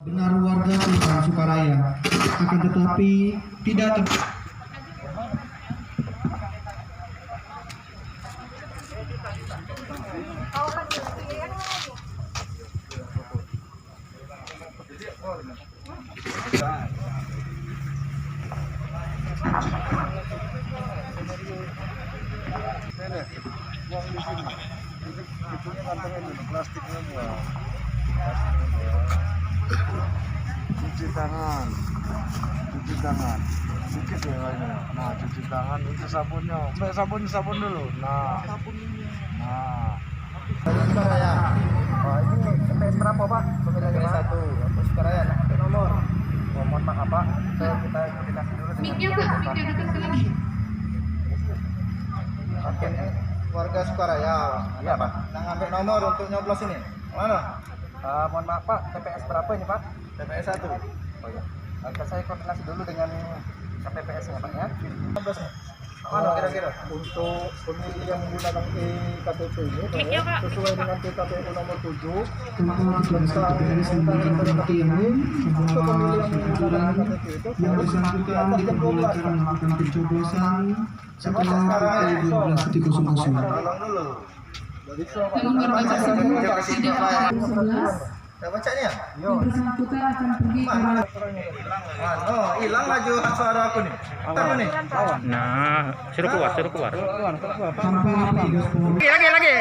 benar warga Kelurahan Sukaraya, akan tetapi tidak cuci tangan sedikit ya lainnya. Nah, cuci tangan itu sabunnya, sabun dulu. Nah, Sukaraya. Oh, ini TPS berapa, Pak? TPS 1. Sukaraya, nomor. Mohon maaf, Pak. Kita koordinasi dulu dengan Miknya dekat lagi. Oke, warga Sukaraya. Iya, Pak. Nah, ngambil nomor untuk nyoblos ini. Mana? Mohon maaf, Pak. TPS berapa ini, Pak? TPS 1. Oh iya. Saya koordinasi dulu dengan KPPS-nya, Pak ya. Mana kira-kira untuk pemilih yang menggunakan KTP ini sesuai dengan PKPU nomor 7 tempat petugas KPPS memberikan pengertian bahwa aturan yang bersangkutan diperbolehkan melakukan pencoblosan setelah pukul 12.00. Namun baca tidak Udah baca nih ya? yang bersangkutan akan pergi ke Hilang laju suara aku nih. Apa nih? Nah, suruh keluar. Tanpa petugas polisi Lagi.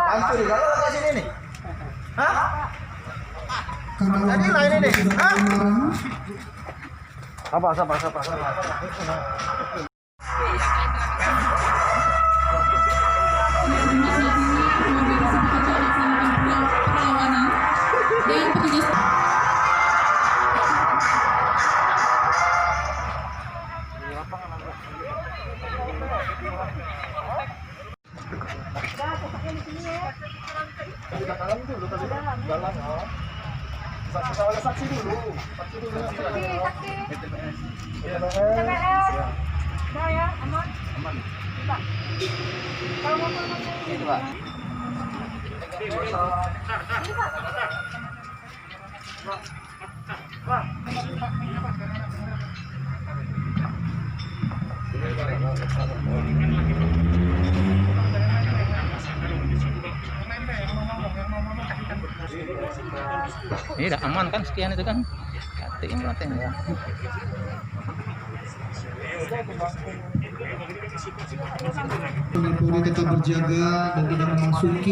Hancur kalau nggak sini nih. Hah? karena Tadi lain ini. Hah? sabar. perlawanan dan petugas Saksi dulu. Nah ya, aman. Kalau mau Ini, Pak. Ini udah aman kan sekian itu kan? Katiin ya. Polri tetap berjaga dan tidak memasuki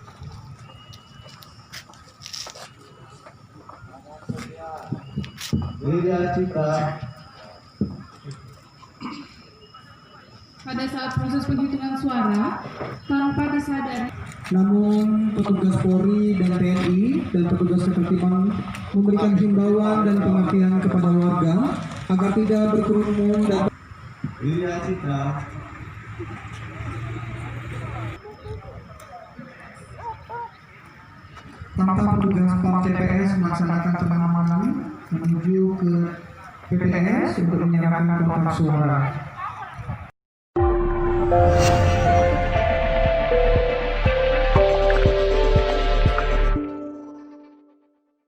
pada saat proses penghitungan suara tanpa disadari. Namun petugas Polri dan TNI dan petugas ketertiban memberikan himbauan dan pengertian kepada warga agar tidak berkerumun dan tanpa petugas PAM TPS melaksanakan pengamanan menuju ke PPS untuk menyerahkan kotak suara.